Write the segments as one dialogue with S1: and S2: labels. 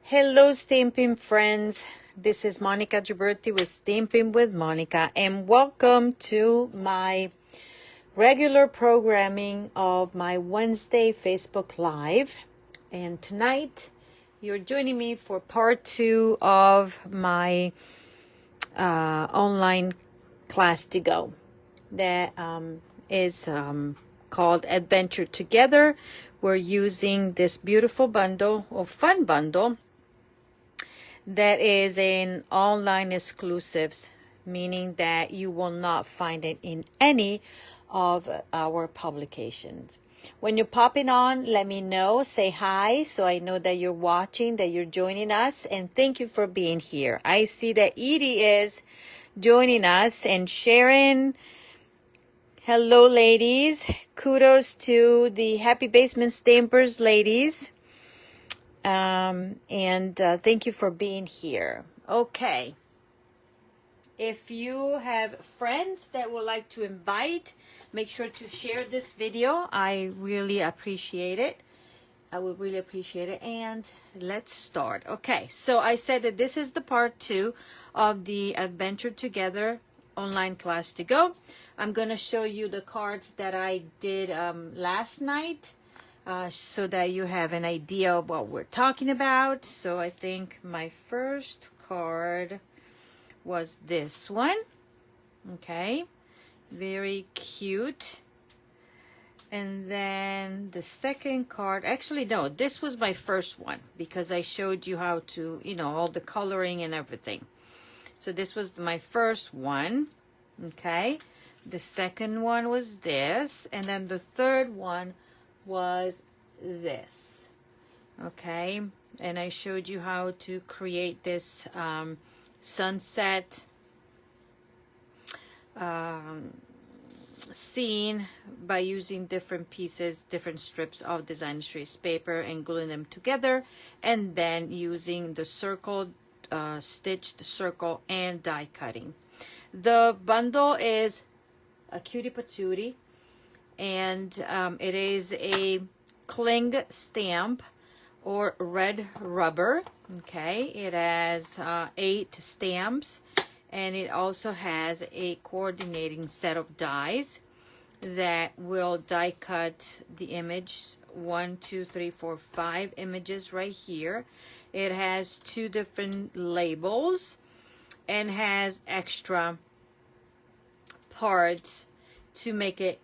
S1: Hello, Stampin' friends. This is Monica Ghiberti with Stampin' with Monica, and welcome to my regular programming of my Wednesday Facebook Live. And tonight, you're joining me for part 2 of my online class to go that is called Adventure Together. We're using this beautiful bundle or fun bundle that is an online exclusives, meaning that you will not find it in any of our publications. When you're popping on, let me know, say hi, so I know that you're watching, that you're joining us, and thank you for being here. I see that Edie is joining us and Sharon. Hello, ladies. Kudos to the Happy Basement Stampers, ladies. Thank you for being here. Okay. If you have friends that would like to invite, make sure to share this video. I really appreciate it. I would really appreciate it. And let's start. Okay, so I said that this is the part 2 of the Adventure Together online class to go. I'm going to show you the cards that I did last night. So that you have an idea of what we're talking about. So I think my first card was this one. Okay, very cute. And then the second card, actually no, this was my first one because I showed you how to, all the coloring and everything. So this was my first one. Okay, the second one was this, and then the third one was this. Okay, and I showed you how to create this sunset scene by using different pieces, different strips of design trace paper and gluing them together, and then using the circle, stitched circle, and die cutting. The bundle is a cutie patootie, and it is a cling stamp or red rubber. Okay, it has 8 stamps, and it also has a coordinating set of dies that will die cut the image. 1, 2, 3, 4, 5 images right here. It has 2 different labels and has extra parts to make it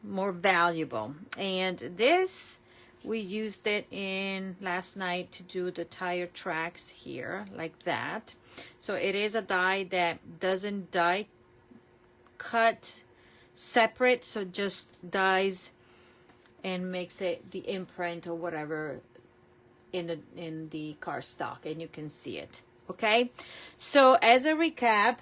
S1: more valuable. And this, we used it in last night to do the tire tracks here like that. So it is a die that doesn't die cut separate, so just dies and makes it the imprint or whatever in the cardstock, and you can see it. Okay, so as a recap,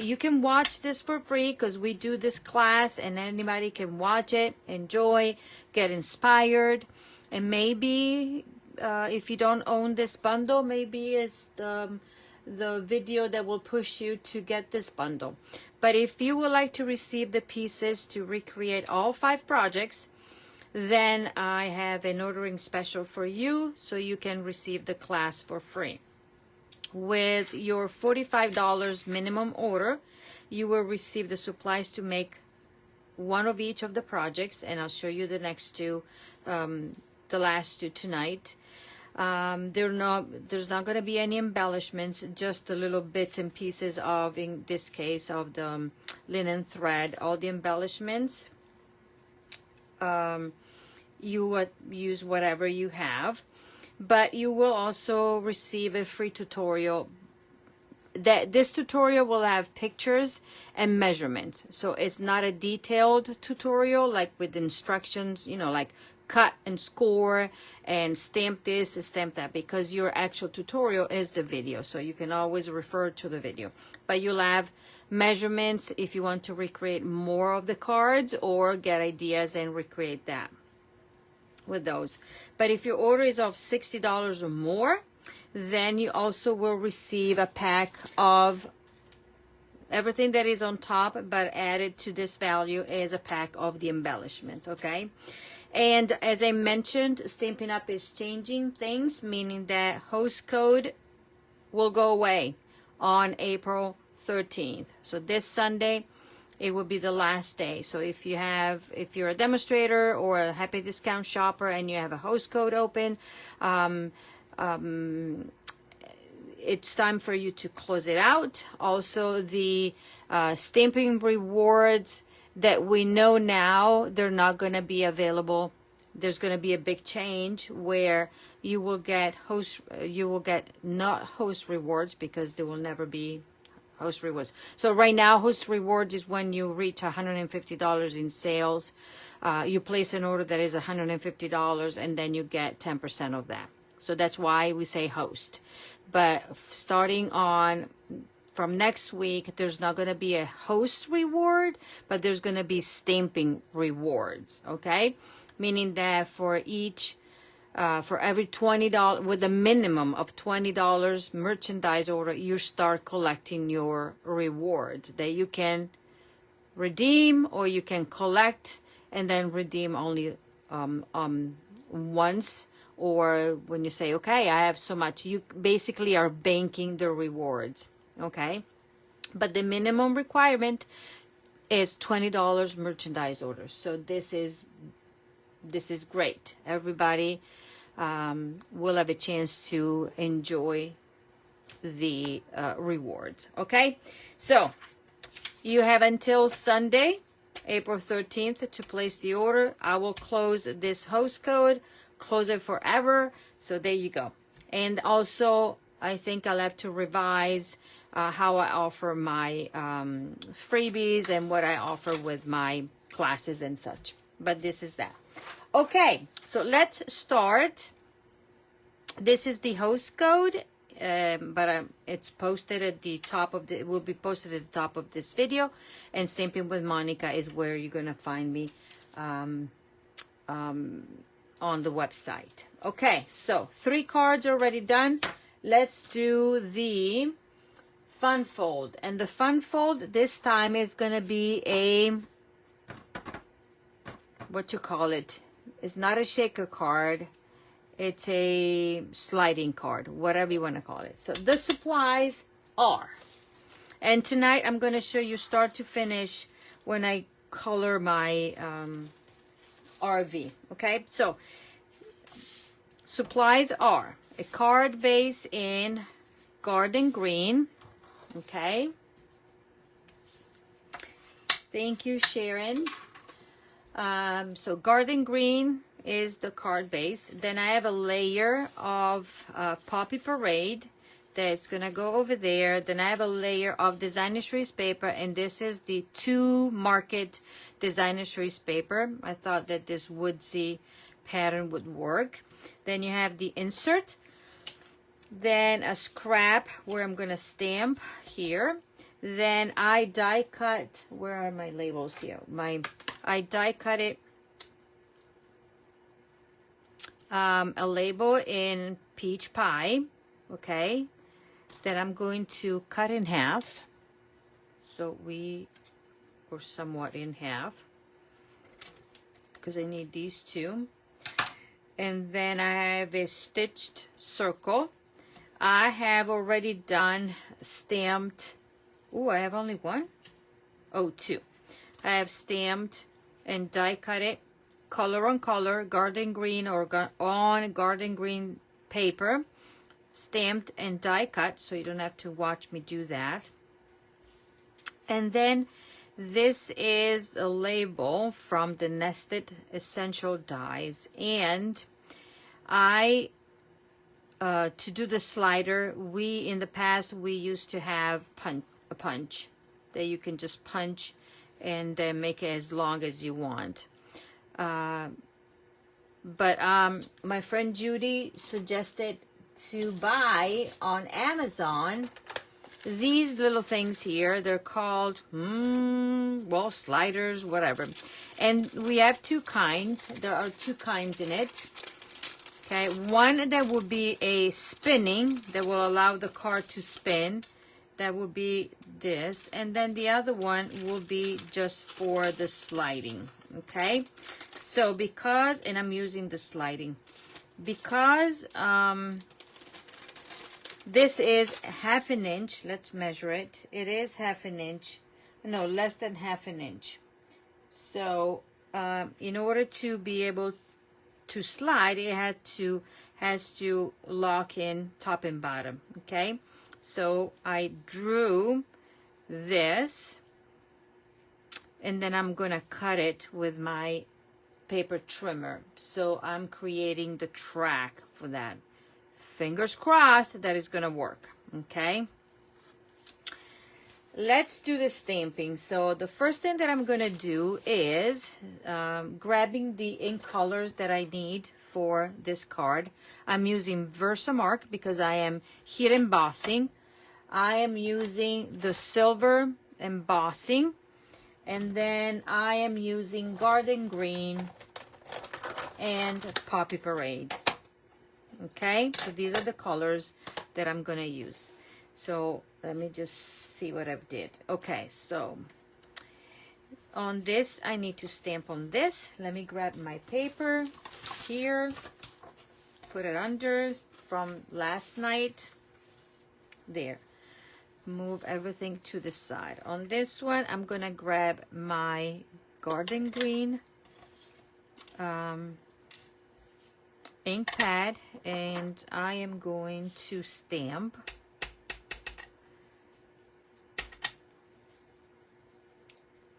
S1: you can watch this for free because we do this class and anybody can watch it, enjoy, get inspired, and maybe if you don't own this bundle, maybe it's the video that will push you to get this bundle. But if you would like to receive the pieces to recreate all 5 projects, then I have an ordering special for you, so you can receive the class for free. With your $45 minimum order, you will receive the supplies to make one of each of the projects, and I'll show you the next 2, the last 2 tonight. There's not going to be any embellishments, just the little bits and pieces of, in this case, of the linen thread. All the embellishments, you would use whatever you have. But you will also receive a free tutorial. This tutorial will have pictures and measurements. So it's not a detailed tutorial like with instructions, like cut and score and stamp this, stamp that, because your actual tutorial is the video. So you can always refer to the video. But you'll have measurements if you want to recreate more of the cards or get ideas and recreate that with those. But if your order is of $60 or more, then you also will receive a pack of everything that is on top, but added to this value is a pack of the embellishments. Okay, And as I mentioned, Stampin' Up is changing things, meaning that host code will go away on April 13th. So this Sunday, it will be the last day. So if you're a demonstrator or a happy discount shopper and you have a host code open, it's time for you to close it out. Also, the stamping rewards that we know now, they're not going to be available. There's going to be a big change where you will get not host rewards, because there will never be host rewards. So right now, host rewards is when you reach $150 in sales. You place an order that is $150, and then you get 10% of that. So that's why we say host. But starting from next week, there's not going to be a host reward, but there's going to be stamping rewards, okay? Meaning that for every $20, with a minimum of $20 merchandise order, you start collecting your rewards that you can redeem, or you can collect and then redeem only once. Or when you say, okay, I have so much, you basically are banking the rewards, okay? But the minimum requirement is $20 merchandise orders. So this is great. Everybody will have a chance to enjoy the rewards, okay? So you have until Sunday, April 13th, to place the order. I will close this host code, close it forever. So there you go. And also, I think I'll have to revise how I offer my freebies and what I offer with my classes and such. But this is that. Okay, so let's start. This is the host code, but it's posted at the top of it will be posted at the top of this video. And Stamping with Monica is where you're gonna find me on the website. Okay, so 3 cards already done. Let's do the fun fold. And the fun fold this time is gonna be a, what you call it? It's not a shaker card. It's a sliding card, whatever you want to call it. So the supplies are, and tonight I'm going to show you start to finish when I color my RV. Okay, so supplies are a card base in garden green. Okay, thank you, Sharon. So garden green is the card base. Then I have a layer of Poppy Parade that's gonna go over there. Then I have a layer of designer series paper, and this is the 2 Market designer series paper. I thought that this woodsy pattern would work. Then you have the insert, then a scrap where I'm gonna stamp here. Then I die cut, where are my labels here? I die cut it, a label in peach pie, okay, that I'm going to cut in half. So or somewhat in half, because I need these 2. And then I have a stitched circle. I have already done stamped, I have only 1? Oh, 2. I have stamped and die cut it, color on color, garden green or on garden green paper, stamped and die cut, so you don't have to watch me do that. And then this is a label from the Nested Essential Dies, and I to do the slider, in the past we used to have a punch that you can just punch and then make it as long as you want. But my friend Judy suggested to buy on Amazon these little things here. They're called sliders, whatever. And we have 2 kinds. There are 2 kinds in it. Okay, one that will be a spinning, that will allow the card to spin. That will be this. And then the other one will be just for the sliding. Okay, So because, and I'm using the sliding, because this is 1/2 inch, let's measure it. It is 1/2 inch, no, less than 1/2 inch. So in order to be able to slide, it has to lock in top and bottom. Okay, so I drew this, and then I'm gonna cut it with my paper trimmer. So I'm creating the track for that. Fingers crossed that it's gonna work. Okay, let's do the stamping. So the first thing that I'm gonna do is grabbing the ink colors that I need for this card. I'm using Versamark because I am heat embossing. I am using the silver embossing, and then I am using Garden Green and Poppy Parade. Okay, so these are the colors that I'm gonna use. So let me just see what I've did. Okay, so on this, I need to stamp on this. Let me grab my paper here, put it under from last night. There. Move everything to the side. On this one, I'm gonna grab my Garden Green ink pad, and I am going to stamp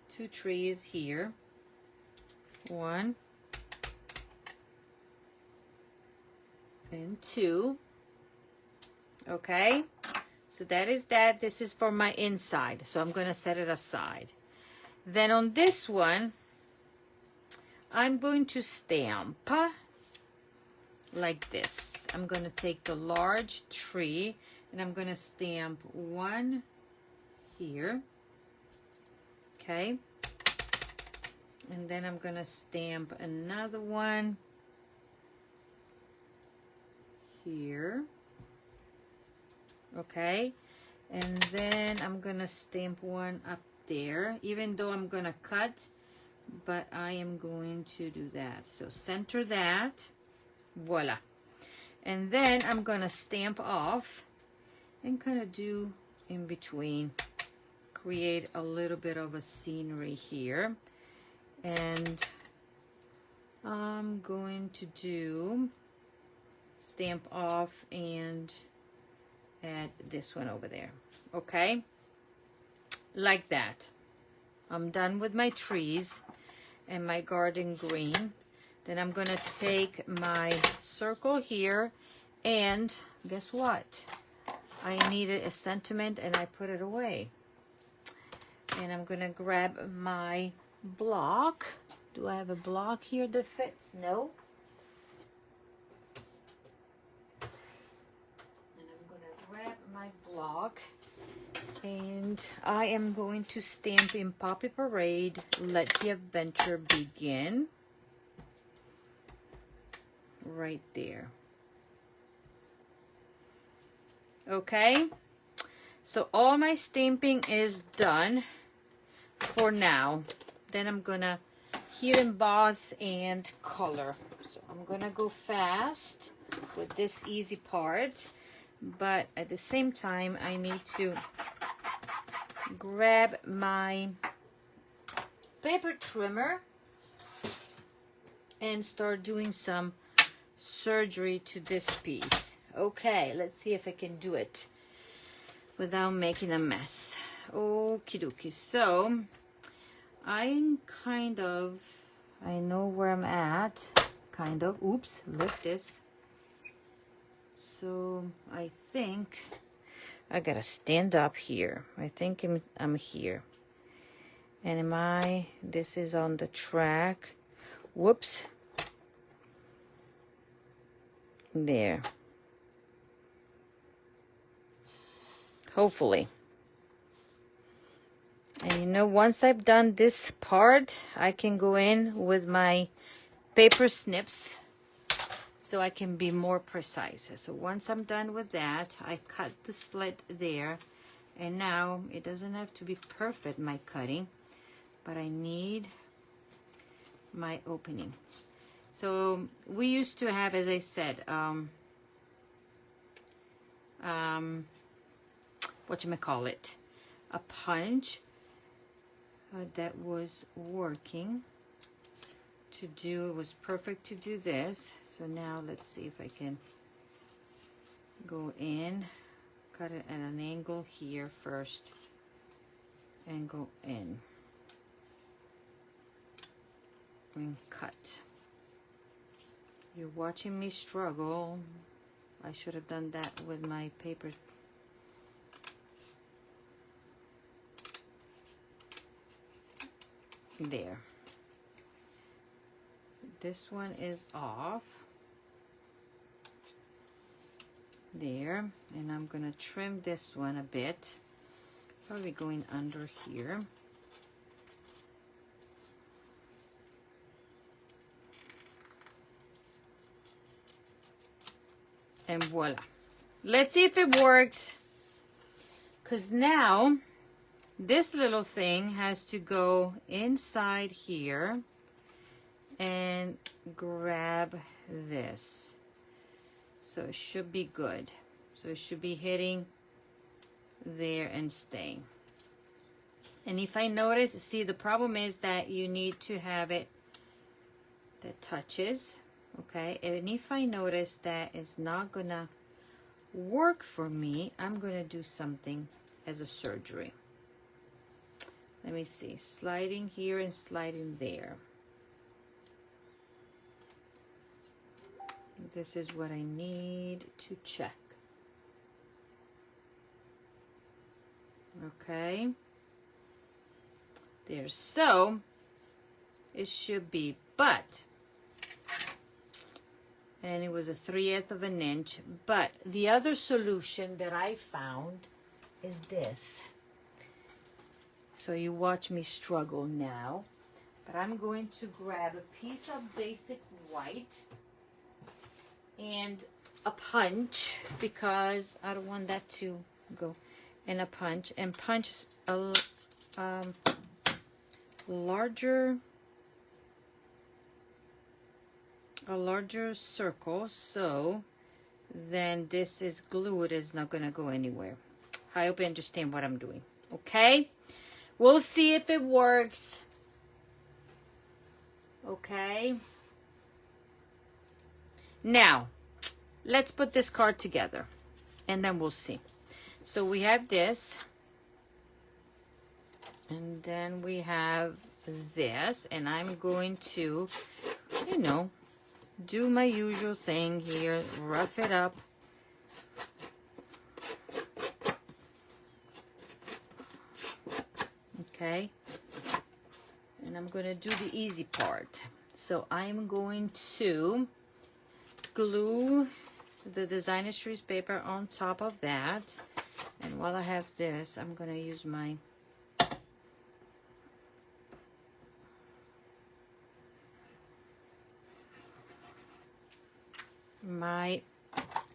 S1: two trees here. 1 and 2. Okay, so that is that. This is for my inside, so I'm going to set it aside. Then on this one, I'm going to stamp like this. I'm going to take the large tree, and I'm going to stamp one here. Okay, and then I'm going to stamp another one here. Okay, and then I'm gonna stamp one up there, even though I'm gonna cut, but I am going to do that. So center that, voila. And then I'm gonna stamp off and kind of do in between, create a little bit of a scenery here. And I'm going to do stamp off and add this one over there. Okay, like that. I'm done with my trees and my Garden Green. Then I'm gonna take my circle here, and guess what? I needed a sentiment and I put it away. And I'm gonna grab my block. Do I have a block here that fits? No. My block, and I am going to stamp in Poppy Parade, Let the Adventure Begin, right there. Okay, so all my stamping is done for now. Then I'm gonna heat emboss and color. So I'm gonna go fast with this easy part, but at the same time I need to grab my paper trimmer and start doing some surgery to this piece. Okay, let's see if I can do it without making a mess. Okie dokie. So I know where I'm at, kind of. Oops, lift this. So I think I gotta stand up here. I think I'm here. And this is on the track. Whoops. There. Hopefully. And you know, once I've done this part, I can go in with my paper snips so I can be more precise. So once I'm done with that, I cut the slit there. And now it doesn't have to be perfect, my cutting, but I need my opening. So we used to have, as I said, whatchamacallit, a punch that was working to do, it was perfect to do this. So now let's see if I can go in, cut it at an angle here first, and go in and cut. You're watching me struggle. I should have done that with my paper. There. This one is off. There. And I'm gonna trim this one a bit. Probably going under here. And voila. Let's see if it works. Because now this little thing has to go inside here and grab this. So it should be good. So it should be hitting there and staying. And if I notice, see, the problem is that you need to have it that touches. Okay, and if I notice that it's not gonna work for me, I'm gonna do something as a surgery. Let me see, sliding here and sliding there. This is what I need to check. Okay, there, so it should be, but and it was a 3/8 of an inch. But the other solution that I found is this. So you watch me struggle now. But I'm going to grab a piece of basic white and a punch, because I don't want that to go, and a punch, and punch a larger circle, so then this is glued, it's not gonna go anywhere. I hope you understand what I'm doing. Okay, we'll see if it works. Okay, now let's put this card together and then we'll see. So we have this, and then we have this, and I'm going to, you know, do my usual thing here, rough it up. Okay, and I'm gonna do the easy part. So I'm going to glue the designer trees paper on top of that, and while I have this, I'm gonna use my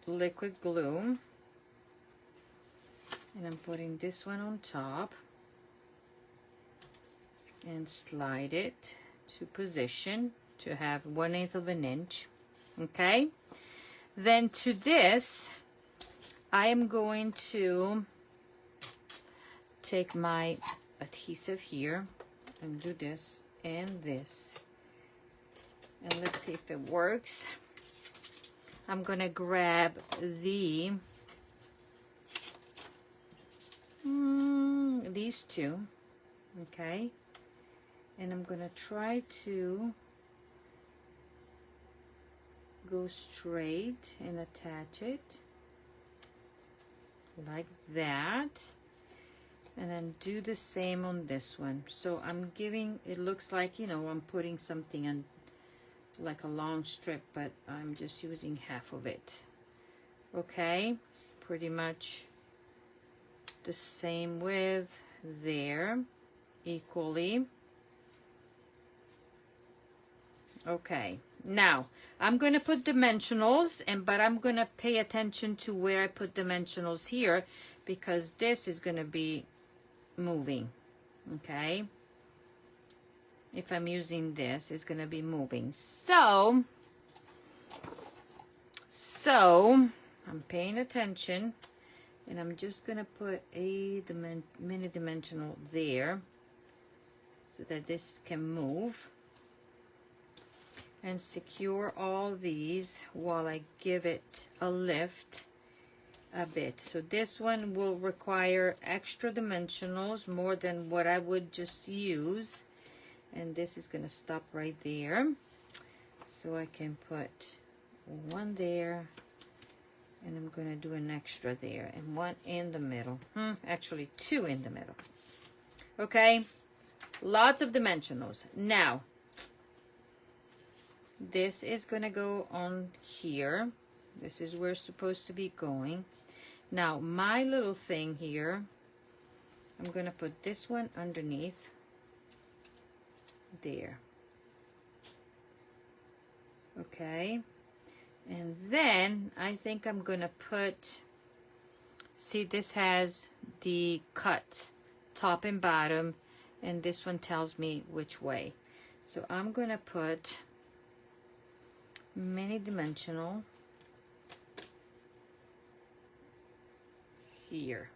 S1: liquid glue, and I'm putting this one on top and slide it to position to have 1/8 of an inch. Okay, then to this I am going to take my adhesive here and do this and this, and let's see if it works. I'm gonna grab the these two, okay, and I'm gonna try to go straight and attach it like that, and then do the same on this one. So I'm giving, it looks like, you know, I'm putting something on like a long strip, but I'm just using half of it. Okay, pretty much the same width there, equally. Okay, now I'm going to put dimensionals, but I'm going to pay attention to where I put dimensionals here, because this is going to be moving. Okay, if I'm using this, it's gonna be moving. So I'm paying attention, and I'm just gonna put a mini dimensional there so that this can move, and secure all these while I give it a lift a bit. So this one will require extra dimensionals, more than what I would just use, and this is gonna stop right there. So I can put one there, and I'm gonna do an extra there, and one in the middle. Actually 2 in the middle. Okay, lots of dimensionals. Now this is gonna go on here. This is where it's supposed to be going. Now my little thing here, I'm gonna put this one underneath there. Okay, and then I think I'm gonna put, see, this has the cut top and bottom, and this one tells me which way. So I'm gonna put mini dimensional here.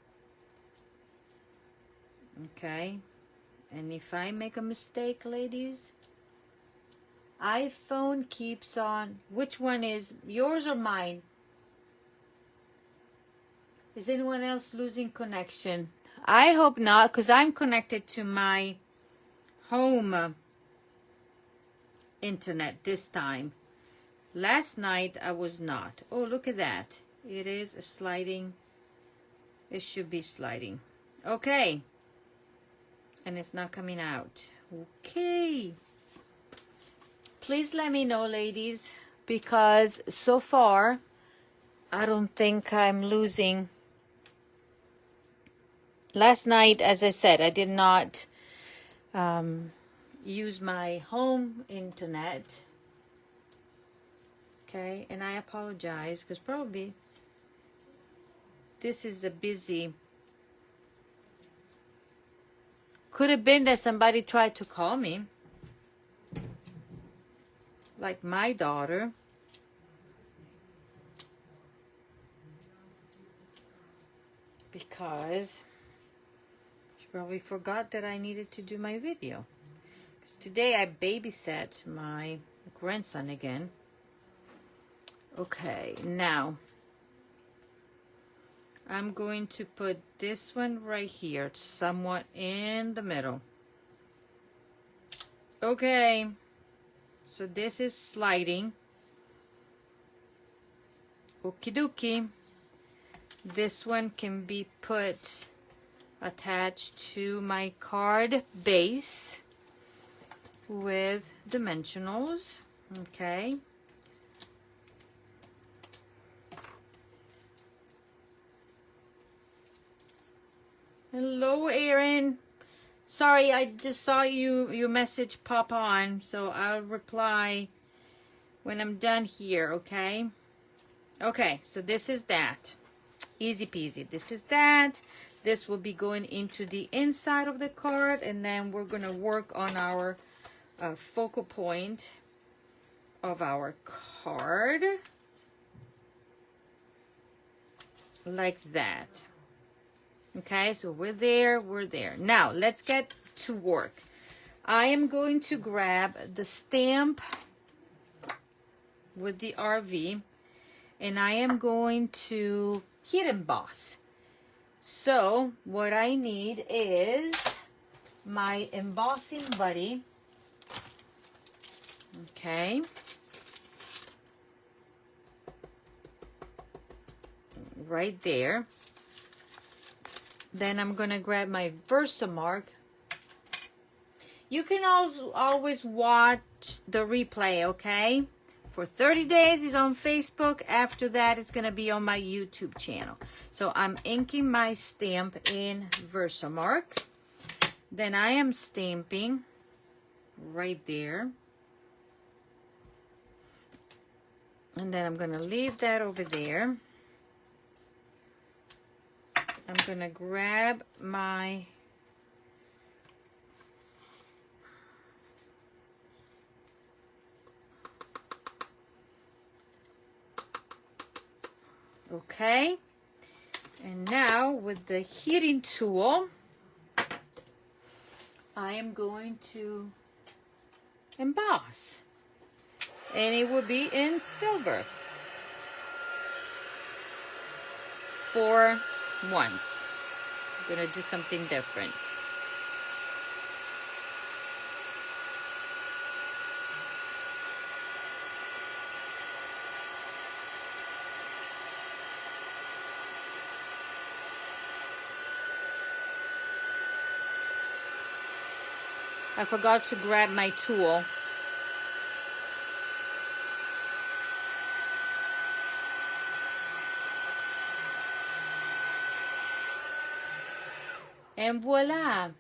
S1: Okay, and if I make a mistake, ladies, iPhone keeps on, which one is yours or mine? Is anyone else losing connection? I hope not, because I'm connected to my home internet this time. Last night I was not. Oh, look at that. It is sliding. It should be sliding. Okay. And it's not coming out. Okay. Please let me know, ladies, because so far I don't think I'm losing. Last night, as I said, I did not use my home internet. Okay, and I apologize, because probably this is a busy. Could have been that somebody tried to call me, like my daughter. Because she probably forgot that I needed to do my video. Because today I babysat my grandson again. Okay, now I'm going to put this one right here, somewhat in the middle. Okay, so this is sliding. Okie dokie. This one can be put attached to my card base with dimensionals. Okay. Hello, Erin. Sorry, I just saw your message pop on, so I'll reply when I'm done here, okay? Okay, so this is that. Easy peasy. This is that. This will be going into the inside of the card, and then we're going to work on our focal point of our card. Like that. Okay, so we're there, we're there. Now, let's get to work. I am going to grab the stamp with the RV, and I am going to heat emboss. So, what I need is my embossing buddy. Okay. Right there. Then I'm going to grab my Versamark. You can also always watch the replay, okay? For 30 days is on Facebook. After that, it's going to be on my YouTube channel. So I'm inking my stamp in Versamark. Then I am stamping right there. And then I'm going to leave that over there. I'm going to grab my Okay, and now with the heating tool, I am going to emboss, and it will be in silver for once. I'm gonna do something different. I forgot to grab my tool. And voila.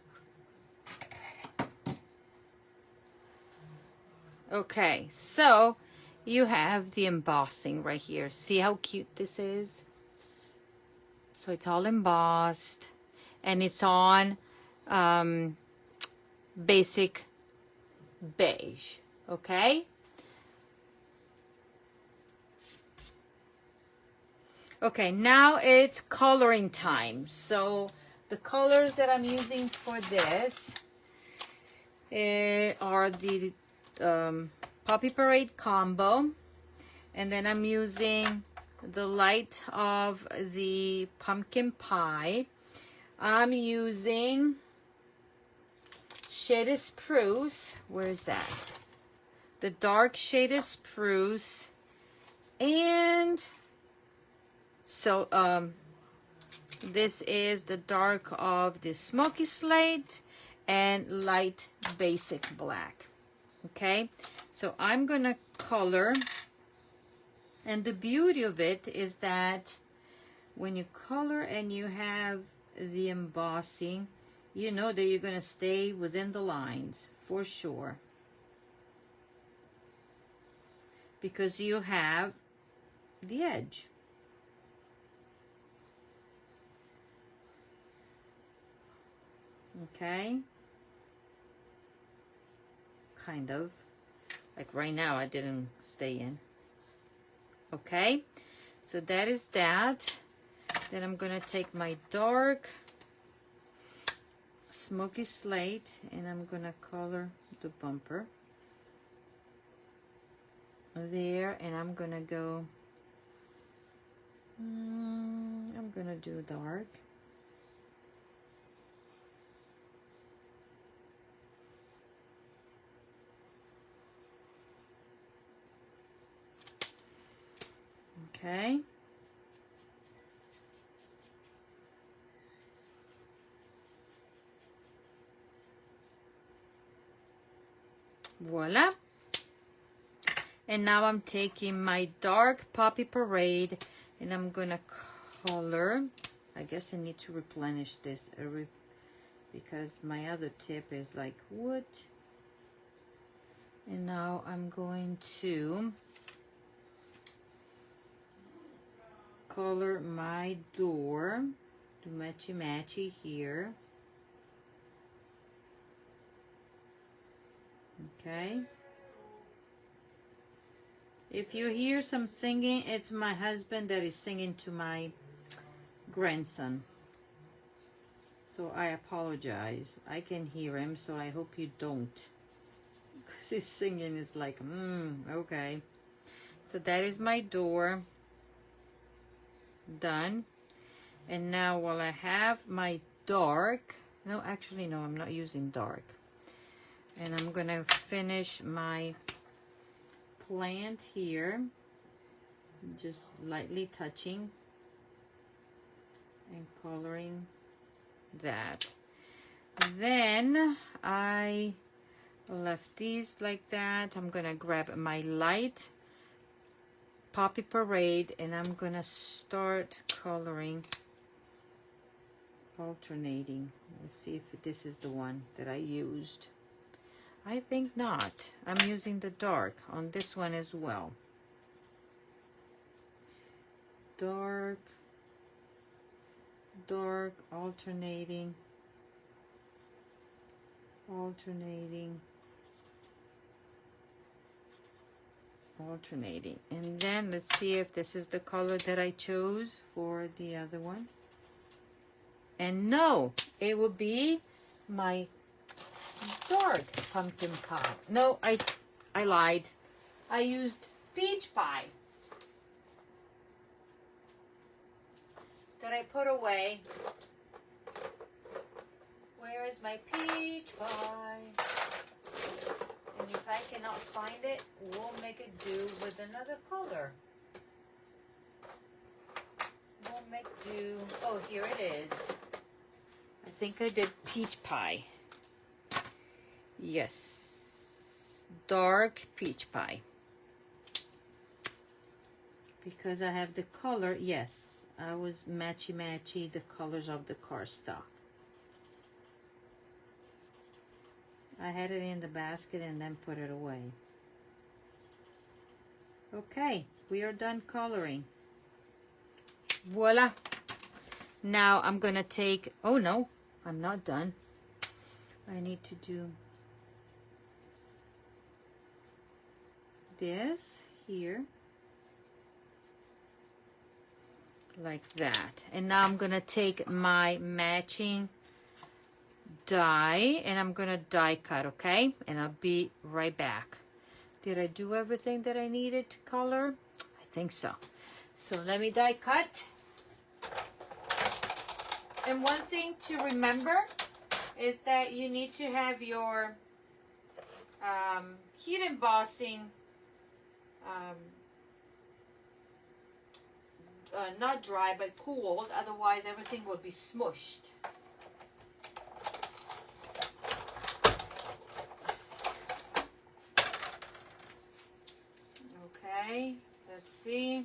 S1: Okay, so you have the embossing right here. See how cute this is? So it's all embossed, and it's on basic beige, okay? Okay, now it's coloring time. So the colors that I'm using for this are the Poppy Parade combo, and then I'm using the light of the pumpkin pie. I'm using Shaded Spruce. Where is that? The dark Shaded Spruce. And so this is the dark of the Smoky Slate and light basic black. Okay, so I'm gonna color, and the beauty of it is that when you color and you have the embossing, you know that you're gonna stay within the lines for sure, because you have the edge. Okay, kind of like right now I didn't stay in. Okay, so that is that. Then I'm gonna take my dark Smoky Slate and I'm gonna color the bumper there, and I'm gonna go I'm gonna do dark. Okay. Voila. And now I'm taking my dark Poppy Parade and I'm gonna color. I guess I need to replenish this because my other tip is like wood. And now I'm going to color my door, do matchy matchy here. Okay. If you hear some singing, it's my husband that is singing to my grandson. So I apologize. I can hear him, so I hope you don't. Because his singing is like, okay. So that is my door done. And now while I have my dark, no, actually no, I'm not using dark. And I'm gonna finish my plant here, just lightly touching and coloring that. Then I left these like that. I'm gonna grab my light Poppy Parade and I'm gonna start coloring, alternating. Let's see if this is the one that I used. I think not. I'm using the dark on this one as well. Dark, dark, alternating, alternating, alternating. And then let's see if this is the color that I chose for the other one. And no, it will be my dark pumpkin pie. No, I lied. I used peach pie that I put away. Where is my peach pie? And if I cannot find it, we'll make it do with another color. We'll make do. Oh, here it is. I think I did peach pie. Yes. Dark peach pie. Because I have the color, yes. I was matchy-matchy the colors of the cardstock. I had it in the basket and then put it away. Okay, we are done coloring. Voila. Now I'm gonna take, oh no, I'm not done. I need to do this here. Like that. And now I'm gonna take my matching die and I'm gonna die cut, okay? And I'll be right back. Did I do everything that I needed to color? I think so. So let me die cut. And one thing to remember is that you need to have your heat embossing not dry but cooled, otherwise everything will be smushed. Okay, let's see.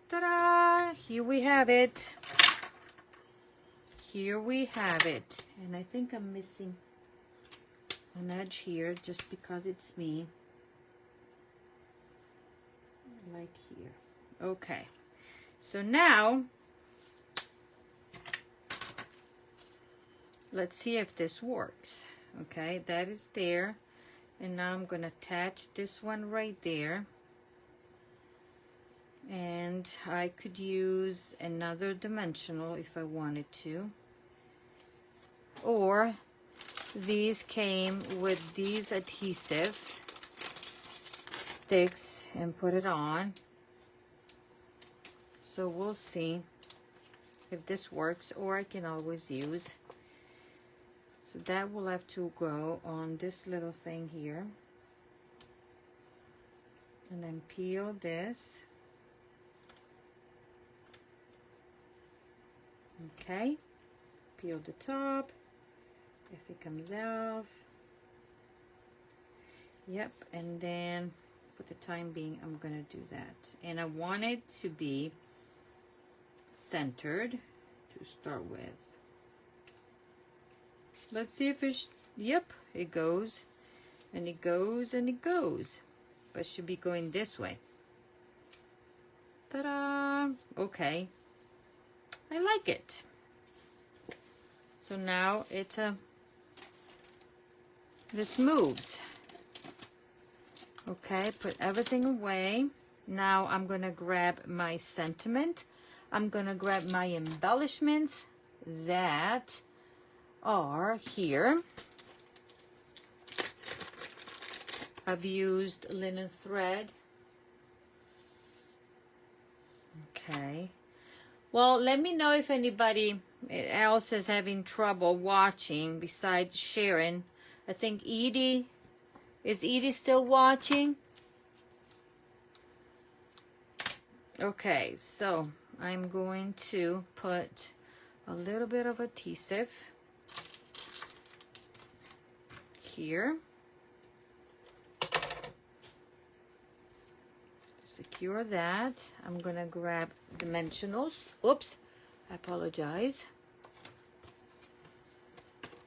S1: Ta-da! Here we have it. Here we have it. And I think I'm missing an edge here just because it's me. Like here. Okay. So now, let's see if this works. Okay, that is there. And now I'm going to attach this one right there. And I could use another dimensional if I wanted to. Or these came with these adhesive sticks and put it on. So we'll see if this works, or I can always use. So that will have to go on this little thing here. And then peel this. Okay, peel the top. If it comes off. Yep, and then for the time being, I'm gonna do that. And I want it to be centered to start with. Let's see if it's, yep, it goes, and it goes, and it goes. But it should be going this way. Ta-da! Okay. I like it. So now it's this moves. Okay, put everything away. Now I'm gonna grab my sentiment. I'm gonna grab my embellishments that are here. I've used linen thread. Okay. Well, let me know if anybody else is having trouble watching besides Sharon. I think Edie, is Edie still watching? Okay, so I'm going to put a little bit of adhesive here. Secure that. I'm gonna grab dimensionals. Oops, I apologize.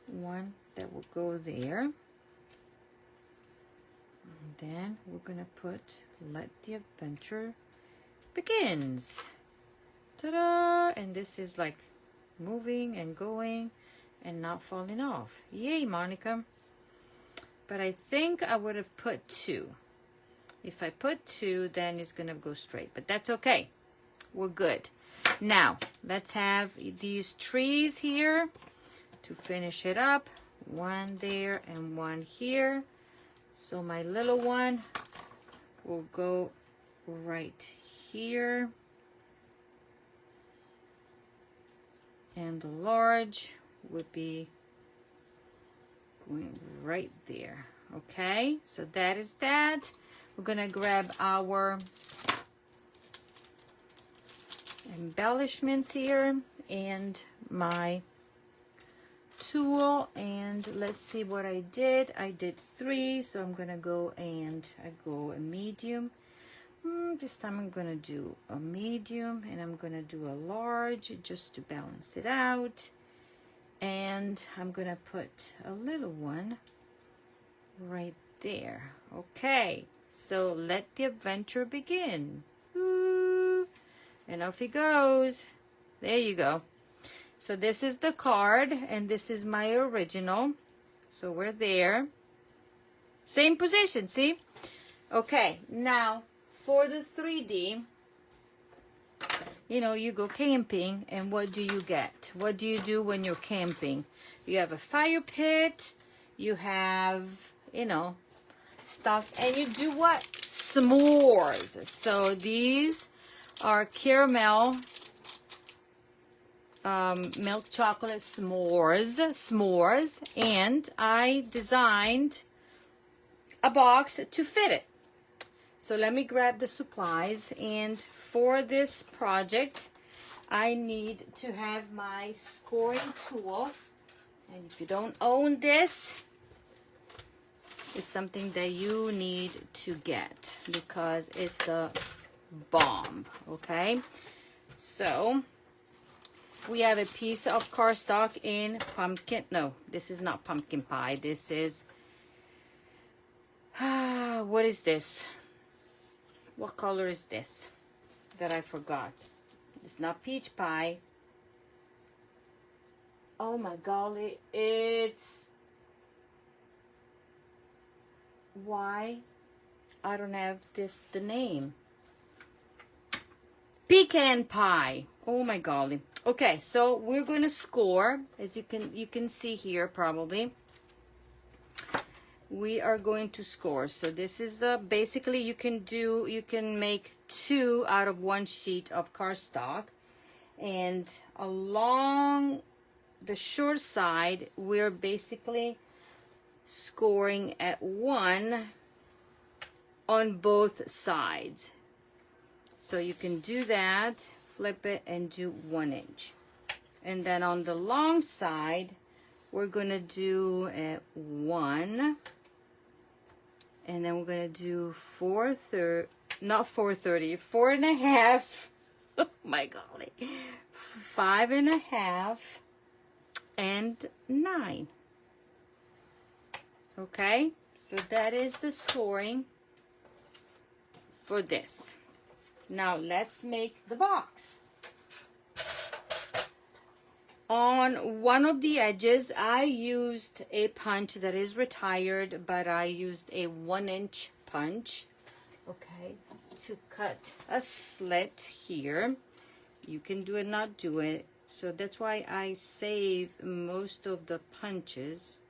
S1: One that will go there. And then we're gonna put let the adventure begins. Ta-da! And this is like moving and going and not falling off. Yay, Monica. But I think I would have put two. If I put 2, then it's gonna go straight, but that's okay. We're good. Now, let's have these trees here to finish it up. 1 there and 1 here. So my little one will go right here. And the large would be going right there. Okay, so that is that. We're gonna grab our embellishments here and my tool, and let's see what I did. I did 3, so I'm gonna go and I go a medium. This time I'm gonna do a medium, and I'm gonna do a large just to balance it out, and I'm gonna put a little one right there. Okay, so let the adventure begin. Ooh, and off he goes. There you go. So this is the card, and this is my original. So we're there. Same position, see? Okay, now for the 3D, you know, you go camping, and what do you get? What do you do when you're camping? You have a fire pit, you have, you know, stuff, and you do what? S'mores. So these are caramel milk chocolate s'mores, and I designed a box to fit it. So let me grab the supplies, and for this project I need to have my scoring tool, and if you don't own this, it's something that you need to get because it's the bomb. Okay, so we have a piece of cardstock in pumpkin. No, this is not pumpkin pie. This is, what is this? What color is this that I forgot? It's not peach pie. Oh my golly, it's, why? I don't have this, the name. Pecan pie. Oh my golly. Okay, so we're going to score, as you can see here probably. We are going to score. So this is basically you can make 2 out of 1 sheet of cardstock, and along the short side we're basically scoring at 1 on both sides. So you can do that, flip it and do 1 inch, and then on the long side we're gonna do 1, and then we're gonna do 4/3, not 4/30, 4.5. Oh my golly, 5.5 and 9. Okay, so that is the scoring for this. Now let's make the box. On one of the edges I used a punch that is retired, but I used a 1-inch punch, okay, to cut a slit here. You can do it, not do it. So that's why I save most of the punches,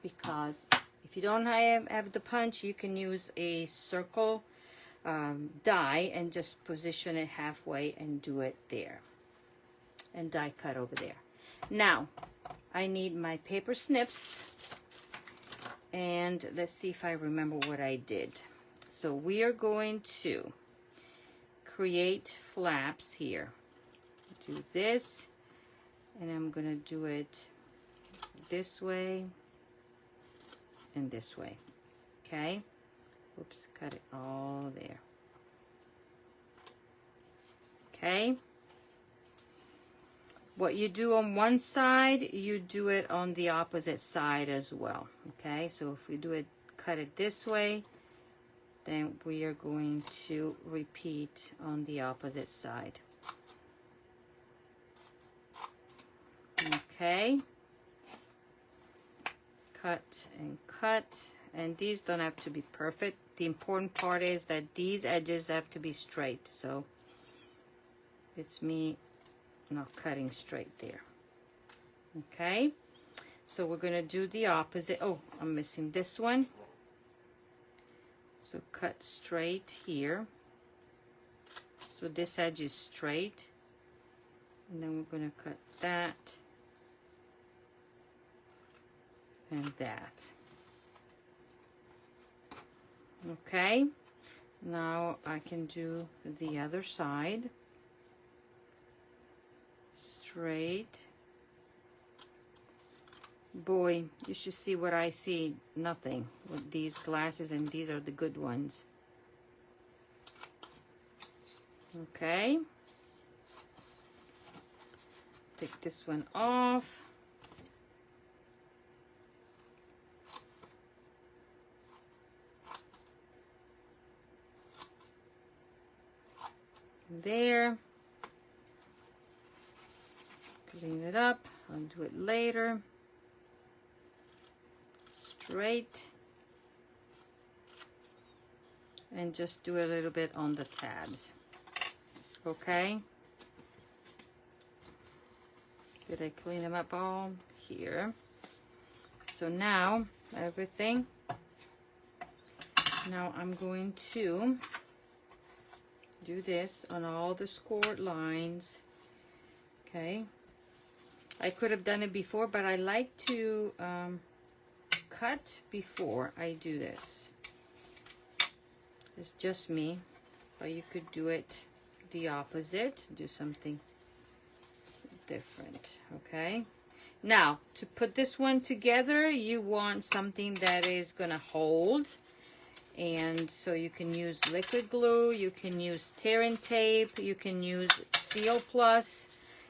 S1: because if you don't have the punch, you can use a circle die and just position it halfway and do it there, and die cut over there. Now I need my paper snips, and let's see if I remember what I did. So we are going to create flaps here. Do this, and I'm gonna do it this way and this way. Okay, oops, cut it all there. Okay, what you do on one side, you do it on the opposite side as well. Okay, so if we do it, cut it this way, then we are going to repeat on the opposite side. Okay, cut and cut, and these don't have to be perfect. the important part is that these edges have to be straight. So it's me not cutting straight there. Okay, so we're gonna do the opposite. Oh, I'm missing this one. So cut straight here. So this edge is straight. And then we're gonna cut that and that. Okay, now I can do the other side. Straight. Boy, you should see what I see. Nothing with these glasses, and these are the good ones. Okay. Take this one off. There. Clean it up. I'll do it later. Straight. And just do a little bit on the tabs. Okay. Did I clean them up all? Here. So now everything. Now I'm going to do this on all the scored lines. Okay. I could have done it before, but I like to cut before I do this. It's just me, but you could do it the opposite, do something different. Okay, now to put this one together, you want something that is gonna hold, and so you can use liquid glue, you can use tearing tape, you can use Seal Plus.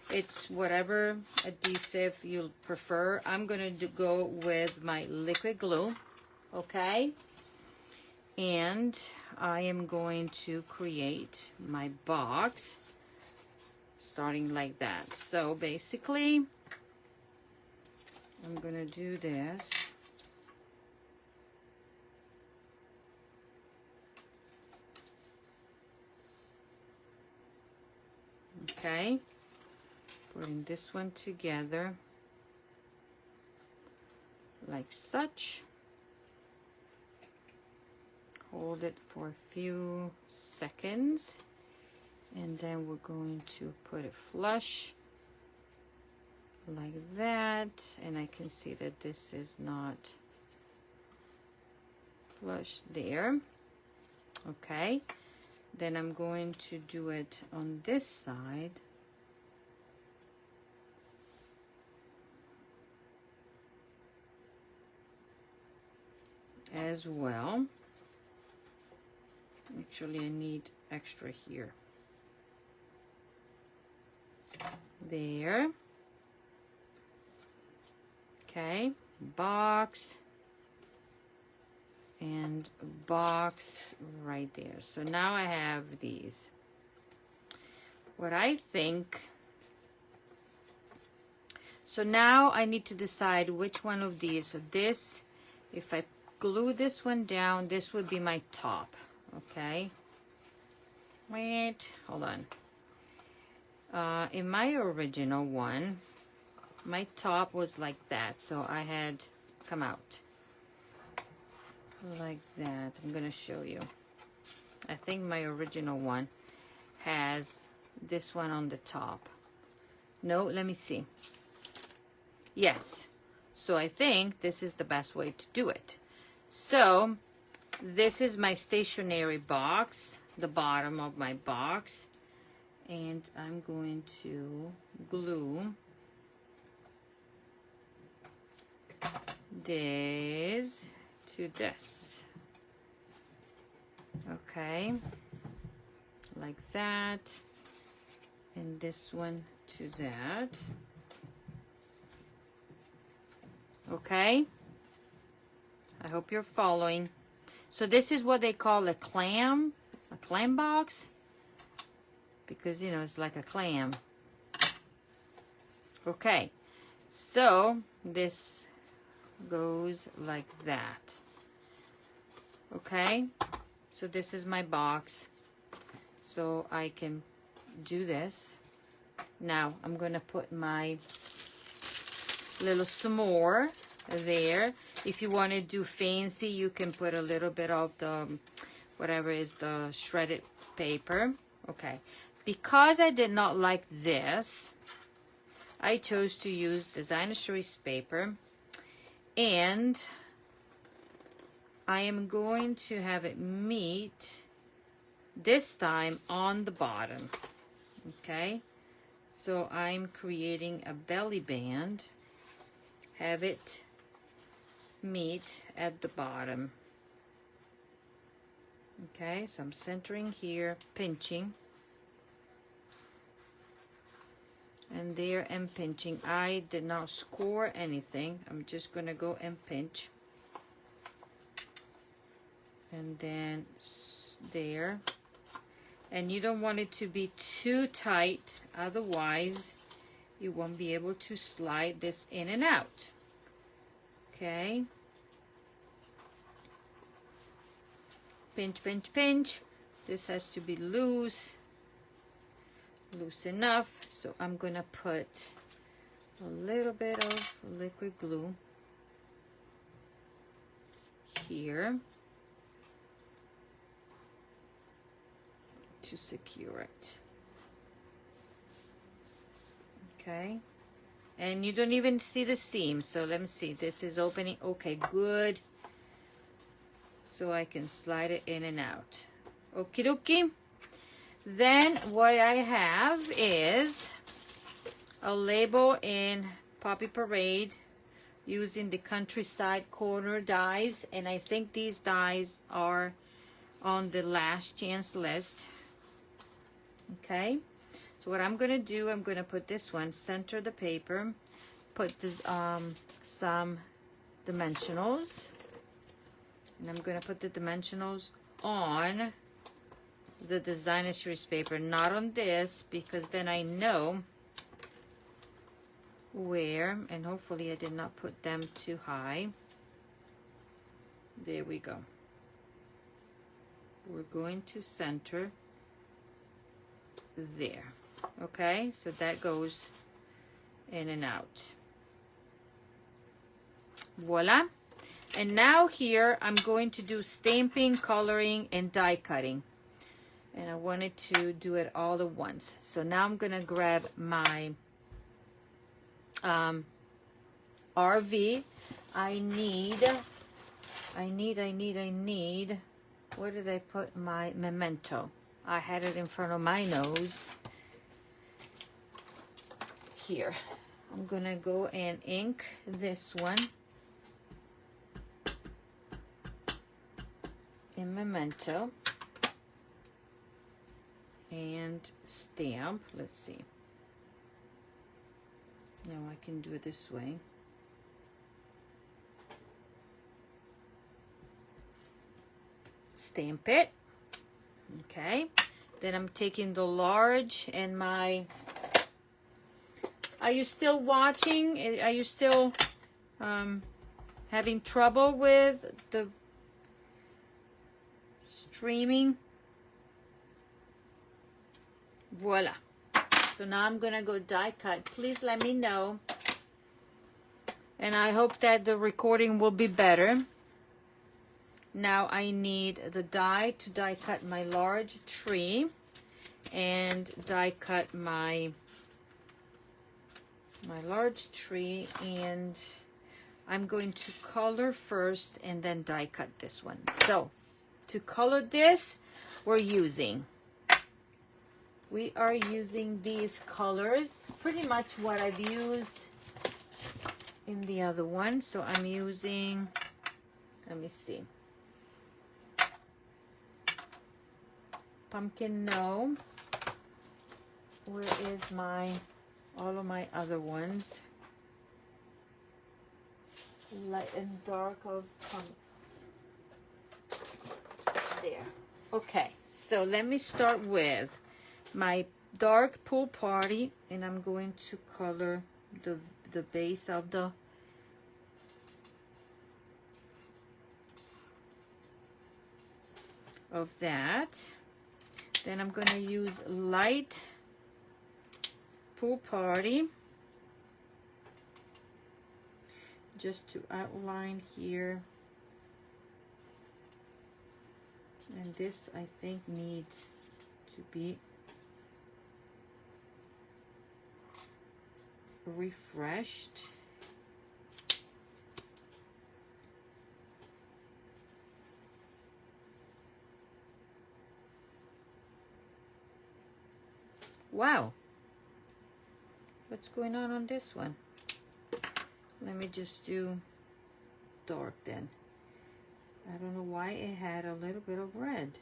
S1: It's whatever adhesive you prefer. I'm gonna go with my liquid glue. Okay, and I am going to create my box starting like that. So basically I'm gonna do this. Okay, putting this one together like such. Hold it for a few seconds, and then we're going to put it flush like that, and I can see that this is not flush there. Okay, then I'm going to do it on this side. As well. Actually, I need extra here. There. Okay, box and box right there. So now I have these. What I think, so now I need to decide which one of these. So this, if I glue this one down, this would be my top. Okay, wait, hold on. In my original one, my top was like that, so I had come out like that. I'm gonna show you. I think my original one has this one on the top. No, let me see. Yes, so I think this is the best way to do it. So this is my stationery box, the bottom of my box, and I'm going to glue this to this. Okay, like that, and this one to that. Okay, I hope you're following. So this is what they call a clam box, because you know it's like a clam. Okay, so this goes like that. Okay, so this is my box, so I can do this. Now I'm gonna put my little s'more there. If you want to do fancy, you can put a little bit of the whatever is the shredded paper. Okay, because I did not like this, I chose to use designer choice paper, and I am going to have it meet this time on the bottom. Okay, so I'm creating a belly band, have it meet at the bottom. Okay, so I'm centering here, pinching, and there and pinching. I did not score anything. I'm just gonna go and pinch, and then there. And you don't want it to be too tight, otherwise you won't be able to slide this in and out. Okay, pinch, pinch, pinch. This has to be loose enough. So I'm gonna put a little bit of liquid glue here to secure it. Okay, and you don't even see the seam, so let me see, this is opening. Okay, good. So I can slide it in and out. Okie dokie. Then what I have is a label in Poppy Parade using the Countryside Corner dies, and I think these dies are on the last chance list. Okay, so what I'm gonna do, I'm gonna put this one, center the paper, put this some dimensionals, and I'm gonna put the dimensionals on the designer series paper, not on this, because then I know where, and hopefully I did not put them too high. There we go. We're going to center there. Okay, so that goes in and out. Voila. And now here I'm going to do stamping, coloring, and die cutting, and I wanted to do it all at once. So now I'm gonna grab my RV. I need, where did I put my memento? I had it in front of my nose. Here. I'm gonna go and ink this one in memento and stamp. Let's see. Now I can do it this way. Stamp it. Okay, then I'm taking the large and my, are you still watching? Are you still having trouble with the streaming? Voila. So now I'm gonna go die cut. Please let me know, and I hope that the recording will be better. Now I need the die to die cut my large tree and die cut my large tree, and I'm going to color first and then die cut this one. So to color this, we are using these colors, pretty much what I've used in the other one. So I'm using, let me see, pumpkin, no. Where is my, all of my other ones? Light and dark of there. Okay, so let me start with my dark pool party, and I'm going to color the base of the of that. Then I'm going to use light Pool Party just to outline here. And this, I think, needs to be refreshed. Wow, what's going on this one? Let me just do dark then. I don't know why it had a little bit of red.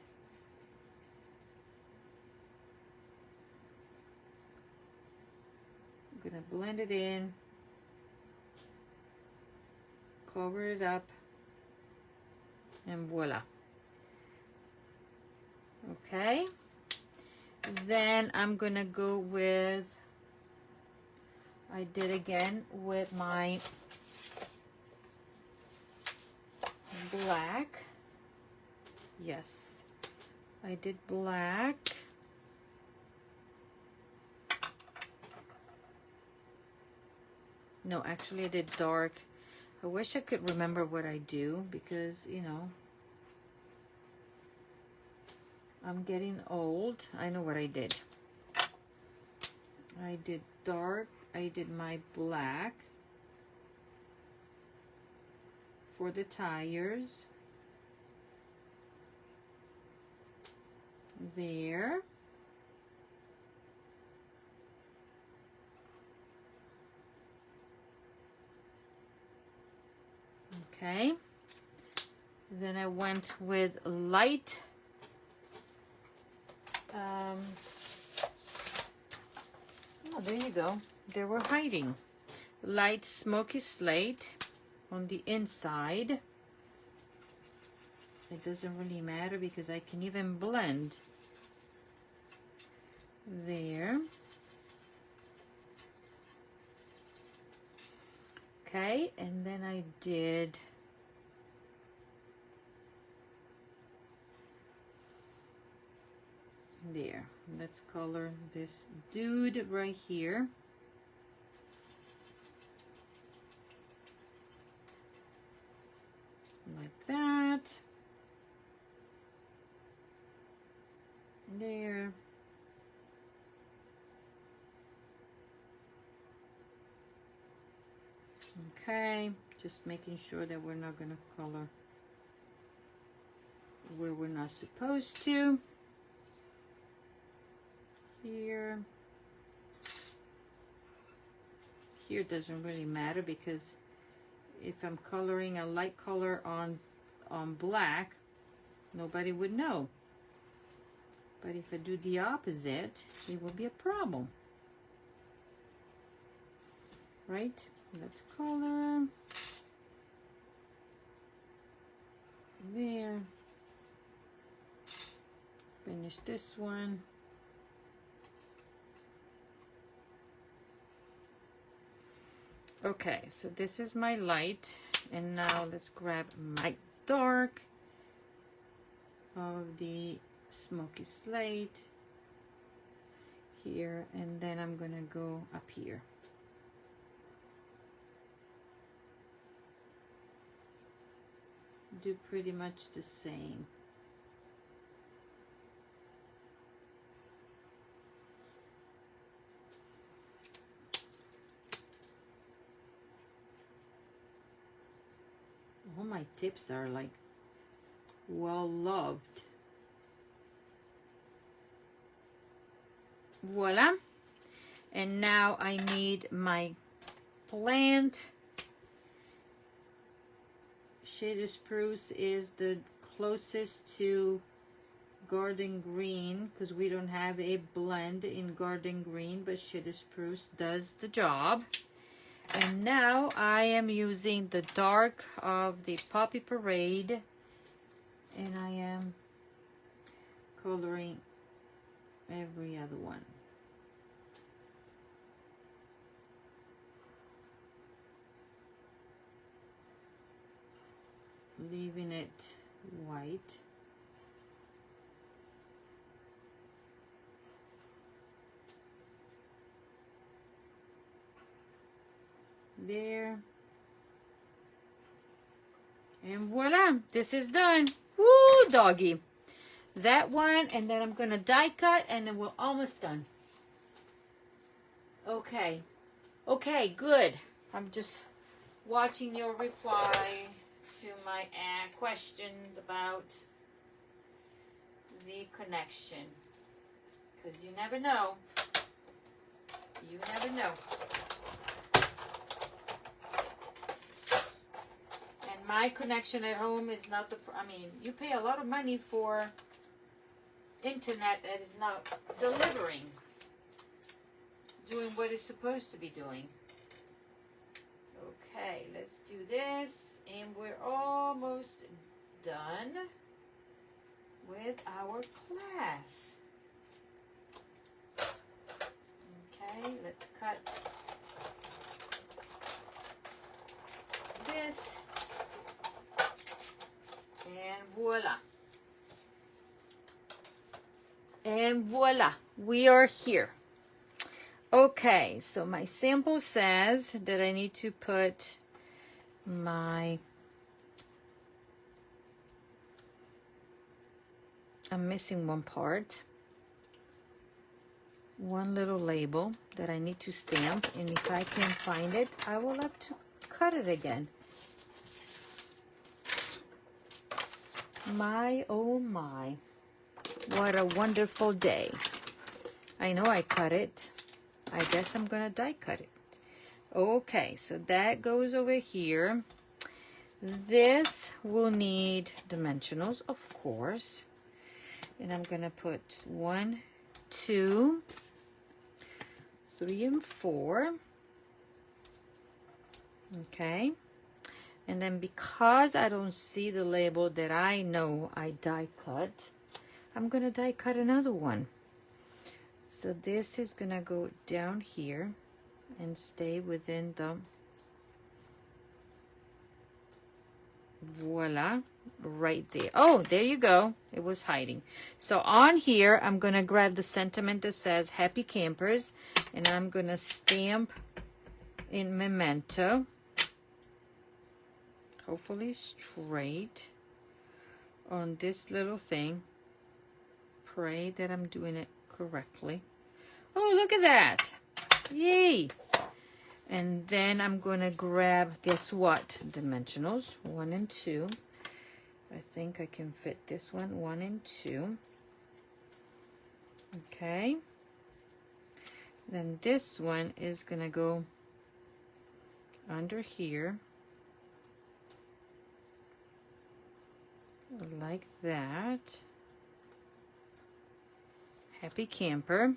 S1: I'm gonna blend it in, cover it up, and voila. Okay, then I'm gonna go with, I did again with my black. Yes, I did black. No, actually I did dark. I wish I could remember what I do because, you know, I'm getting old. I know what I did. I did dark. I did my black for the tires. There. Okay. Then I went with light. Oh, there you go. They were hiding. Light smoky slate on the inside. It doesn't really matter because I can even blend there. Okay, and then I did there. Let's color this dude right here. Like that. There. Okay, just making sure that we're not going to color where we're not supposed to. Here. Here doesn't really matter because if I'm coloring a light color on black, nobody would know. But if I do the opposite, it will be a problem. Right? Let's color. There. Finish this one. Okay, so this is my light, and now let's grab my dark of the smoky slate here, and then I'm gonna go up here. Do pretty much the same. All my tips are like well loved. Voila. And now I need my plant. Shaded spruce is the closest to garden green because we don't have a blend in garden green, but shaded spruce does the job. And now I am using the dark of the Poppy Parade, and I am coloring every other one. Leaving it white. there. And voila, this is done. Woo, doggy. That one, and then I'm gonna die cut, and then we're almost done. Okay. Okay, good. I'm just watching your reply to my questions about the connection. Because you never know. You never know. And my connection at home is not the... I mean, you pay a lot of money for internet that is not delivering. Doing what it's supposed to be doing. Okay, let's do this. And we're almost done with our class. Okay, let's cut this. And voila. And voila, we are here. Okay, so my sample says that I need to put my, I'm missing one part, one little label that I need to stamp, and if I can find it, I will have to cut it again. My, oh my, what a wonderful day. I know I cut it. I guess I'm gonna die cut it. Okay, so that goes over here. This will need dimensionals, of course. And I'm gonna put 1, 2, 3, and 4. Okay. And then because I don't see the label that I know I die cut, I'm gonna die cut another one. So this is gonna go down here and stay within the, voila, right there. Oh, there you go. It was hiding. So on here, I'm gonna grab the sentiment that says Happy Campers, and I'm gonna stamp in Memento. Hopefully straight on this little thing. Pray that I'm doing it correctly. Oh, look at that. Yay. And then I'm going to grab, guess what? Dimensionals, 1 and 2. I think I can fit this one, 1 and 2. Okay. Then this one is going to go under here. Like that. Happy Camper.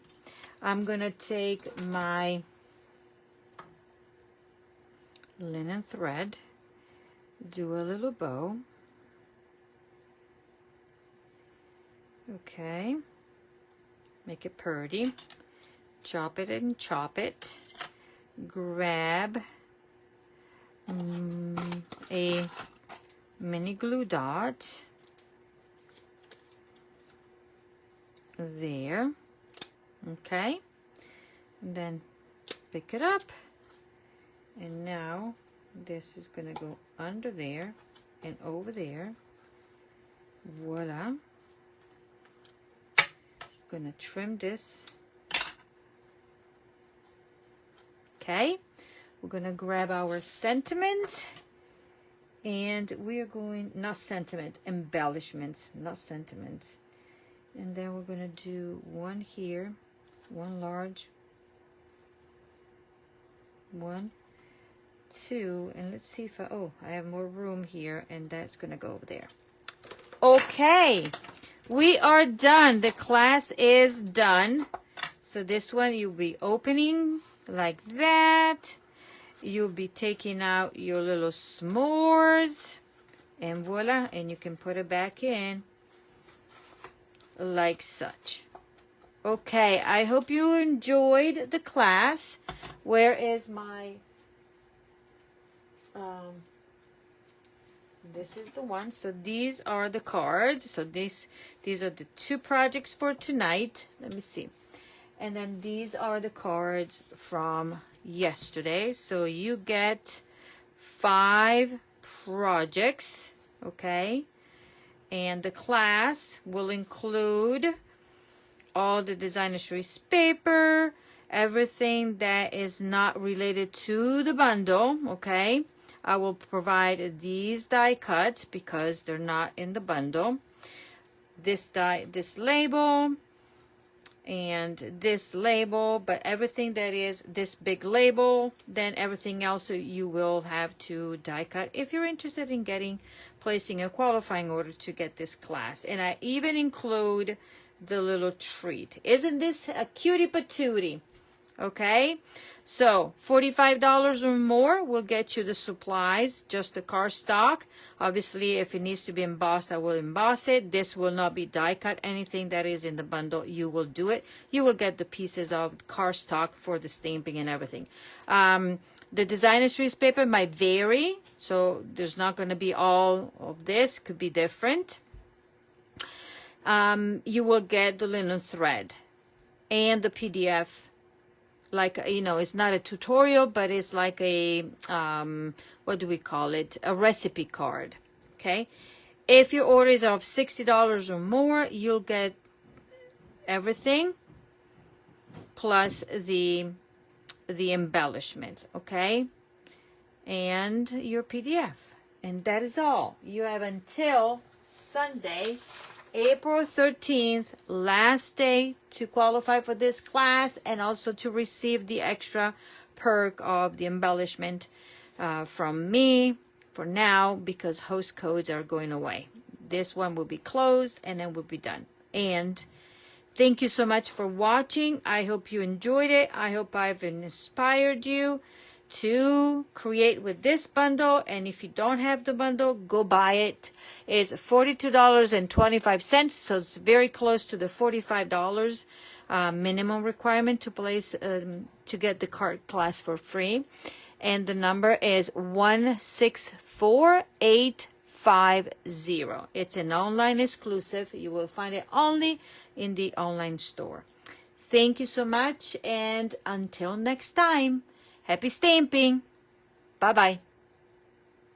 S1: I'm gonna take my linen thread, do a little bow. Okay, make it pretty. Chop it and chop it. Grab a mini glue dot. There. Okay, and then pick it up, and now this is gonna go under there and over there. Voila. Gonna trim this. Okay, we're gonna grab our sentiment, and we are going, not sentiment, embellishments, not sentiments. And then we're gonna do one here, one large, 1, 2, and let's see if I have more room here, and that's gonna go over there. Okay, we are done. The class is done. So this one you'll be opening like that. You'll be taking out your little s'mores, and voila, and you can put it back in like such. Okay, I hope you enjoyed the class. Where is my this is the one. So these are the cards. So these are the 2 projects for tonight. Let me see. And then these are the cards from yesterday. So you get 5 projects, okay? And the class will include all the designer series paper, everything that is not related to the bundle, okay? I will provide these die cuts because they're not in the bundle. This die, this label, and this label, but everything that is this big label, then everything else you will have to die cut if you're interested in placing a qualifying order to get this class. And I even include the little treat. Isn't this a cutie patootie? Okay, so $45 or more will get you the supplies, just the cardstock. Obviously, if it needs to be embossed, I will emboss it. This will not be die cut. Anything that is in the bundle, you will do it. You will get the pieces of cardstock for the stamping and everything. The designer series paper might vary, so there's not going to be all of this. Could be different. You will get the linen thread and the PDF. Like, you know, it's not a tutorial, but it's like a, what do we call it? A recipe card, okay? If your order is of $60 or more, you'll get everything plus the embellishments, okay? And your PDF. And that is all. You have until Sunday, April 13th, last day to qualify for this class and also to receive the extra perk of the embellishment from me for now, because host codes are going away. This one will be closed and then we'll be done. And thank you so much for watching. I hope you enjoyed it. I hope I've inspired you to create with this bundle. And if you don't have the bundle, go buy it. It's $42.25, so it's very close to the $45 minimum requirement to place to get the card class for free. And the number is 164850. It's an online exclusive. You will find it only in the online store. Thank you so much, and until next time, happy stamping. Bye-bye.